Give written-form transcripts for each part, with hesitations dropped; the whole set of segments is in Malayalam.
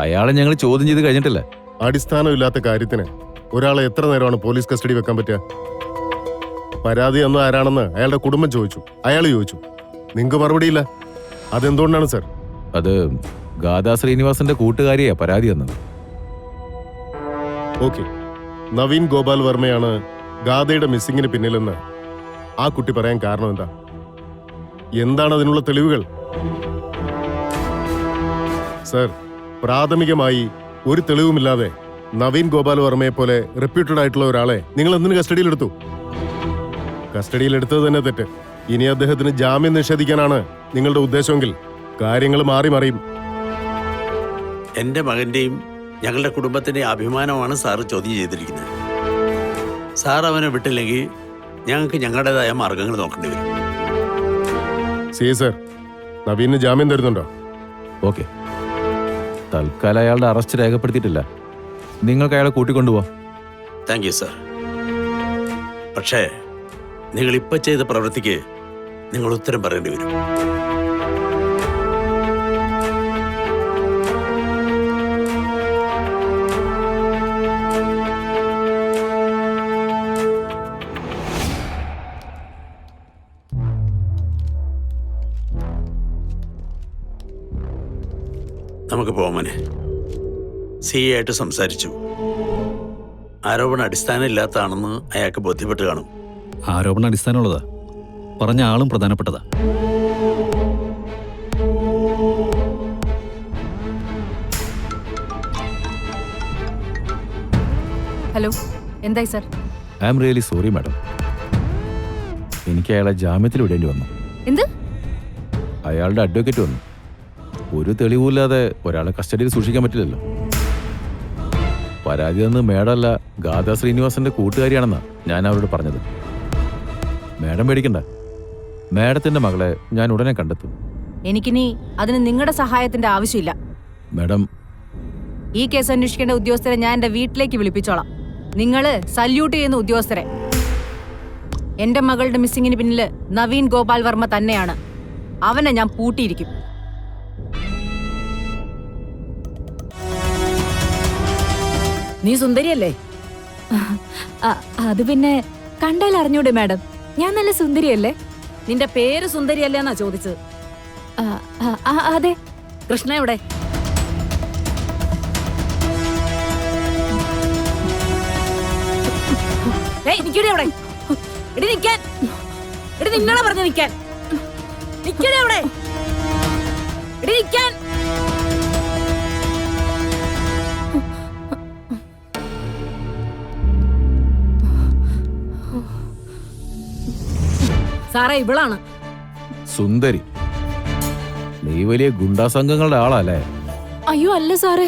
അയാളെ ഞങ്ങൾ ചോദ്യം ചെയ്ത് കഴിഞ്ഞിട്ടില്ല. അടിസ്ഥാനമില്ലാത്ത കാര്യത്തിന് ഒരാളെ എത്ര നേരമാണ് പോലീസ് കസ്റ്റഡി വെക്കാൻ പറ്റുക? പരാതി അന്ന് ആരാണെന്ന് അയാളുടെ കുടുംബം ചോദിച്ചു, അയാൾ ചോദിച്ചു, നിങ്ങൾക്ക് മറുപടിയില്ല. അതെന്തുകൊണ്ടാണ് സർ? അത് ഗാഥാ ശ്രീനിവാസന്റെ കൂട്ടുകാരിയാ പരാതി തന്നത്. ഓക്കെ, നവീൻ ഗോപാൽ വർമ്മയാണ് ഗാഥയുടെ മിസ്സിങ്ങിന് പിന്നിലെന്ന് ആ കുട്ടി പറയാൻ കാരണം എന്താ? എന്താണ് അതിനുള്ള തെളിവുകൾ? സർ, പ്രാഥമികമായി ഒരു തെളിവുമില്ലാതെ നവീൻ ഗോപാൽ വർമ്മയെ പോലെ റെപ്യൂട്ടഡ് ആയിട്ടുള്ള ഒരാളെ നിങ്ങൾ എന്തിനു കസ്റ്റഡിയിലെടുത്തു? കസ്റ്റഡിയിലെടുത്തത് തന്നെ തെറ്റ്. ഇനി അദ്ദേഹത്തിന് ജാമ്യം നിഷേധിക്കാനാണ് നിങ്ങളുടെ ഉദ്ദേശമെങ്കിൽ കാര്യങ്ങൾ മാറി മറിയും. എൻ്റെ മകന്റെയും ഞങ്ങളുടെ കുടുംബത്തിന്റെയും അഭിമാനമാണ് സാറ് ചോദ്യം ചെയ്തിരിക്കുന്നത്. സാർ അവനെ വിട്ടില്ലെങ്കിൽ ഞങ്ങൾക്ക് ഞങ്ങളുടേതായ മാർഗങ്ങൾ നോക്കേണ്ടി വരും. സി സർ, നവീന് ജാമ്യം തരുന്നുണ്ടോ? ഓക്കെ, തൽക്കാലം അയാളുടെ അറസ്റ്റ് രേഖപ്പെടുത്തിയിട്ടില്ല. നിങ്ങൾക്ക് അയാളെ കൂട്ടിക്കൊണ്ടുപോവാം. Thank you sir. പക്ഷേ നിങ്ങൾ ഇപ്പം ചെയ്ത പ്രവൃത്തിക്ക് നിങ്ങൾ ഉത്തരം പറയേണ്ടി വരും. നമുക്ക് പോവാമനെ. സി ആയിട്ട് സംസാരിച്ചു. ആരോപണം അടിസ്ഥാനമില്ലാത്തതാണെന്ന് അയാൾക്ക് ബോധ്യപ്പെട്ട് കാണും. ആരോപണം അടിസ്ഥാനമുള്ളതാ, പറഞ്ഞ ആളും പ്രധാനപ്പെട്ടതാ. ഹലോ, എന്തായി sir? I am really sorry madam. എനിക്ക് അയാളെ ജാമ്യത്തിൽ വിടേണ്ടി വന്നു. എന്ത്? അയാളുടെ അഡ്വക്കേറ്റ് വന്നു. ഒരു തെളിവുമില്ലാതെ ഒരാളെ കസ്റ്റഡിയിൽ സൂക്ഷിക്കാൻ പറ്റില്ലല്ലോ. പരാതി തന്ന് മേഡമല്ല, ഗാഥാ ശ്രീനിവാസന്റെ കൂട്ടുകാരിയാണെന്നാ ഞാൻ അവരോട് പറഞ്ഞത്. മേഡം പേടിക്കണ്ട, മേഡത്തിന്റെ മകളെ ഞാൻ ഉടനെ കണ്ടെത്തും. എനിക്കിനി അതിന് നിങ്ങളുടെ സഹായത്തിന്റെ ആവശ്യമില്ല. മേഡം, ഈ കേസ് അന്വേഷിക്കേണ്ട ഉദ്യോഗസ്ഥരെ ഞാൻ എന്റെ വീട്ടിലേക്ക് വിളിപ്പിച്ചോളാം. നിങ്ങള് സല്യൂട്ട് ചെയ്യുന്ന ഉദ്യോഗസ്ഥരെ. എന്റെ മകളുടെ മിസ്സിങ്ങിന് പിന്നില് നവീൻ ഗോപാൽ വർമ്മ തന്നെയാണ്. അവനെ ഞാൻ പൂട്ടിയിരിക്കും. നീ സുന്ദരിയല്ലേ? അത് പിന്നെ കണ്ടാൽ അറിഞ്ഞൂടെ മാഡം, ഞാൻ നല്ല സുന്ദരിയല്ലേ? നിന്റെ പേര് സുന്ദരിയല്ലേ എന്നാ ചോദിച്ചത്. അതെ. കൃഷ്ണ എവിടെ? നിക്കടെ അവിടെ. എടി നിക്കാൻ. എടി നിങ്ങളെ പറഞ്ഞു നിക്കാൻ. നിക്കടെ അവിടെ. എടി നിക്കാൻ. സാറേ, ഇവളാണ് സുന്ദരി. നീ വലിയ ഗുണ്ടാ സംഘങ്ങളുടെ ആളല്ലേ? അയ്യോ അല്ല സാറേ.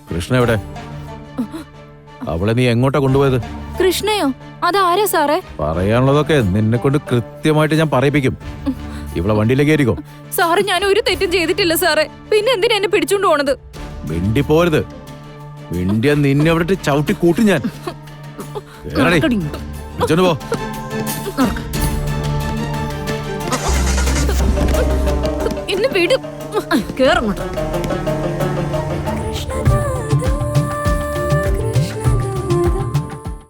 കൃഷ്ണ എവിടെ? അവളെ നീ എങ്ങോട്ടാ കൊണ്ടുപോയത്? കൃഷ്ണയോ? അതാരാ സാറേ? പറയാനുള്ളതൊക്കെ നിന്നെ കൊണ്ട് കൃത്യമായിട്ട് ഞാൻ പറയിപ്പിക്കും. ഇവളെ വണ്ടിയിലേക്ക് ആയിരിക്കും. സാറ്, ഞാൻ ഒരു തെറ്റും ചെയ്തിട്ടില്ല സാറേ. പിന്നെ എന്തിനാ എന്നെ പിടിച്ചോണ്ട് പോണത്? മിണ്ടി പോരുത്. മിണ്ടിയ നിന്നെ അവിടെ ചവിട്ടി കൂട്ടും ഞാൻ. പോ. എന്നെ വിടും. കേറങ്ങോട്ട്.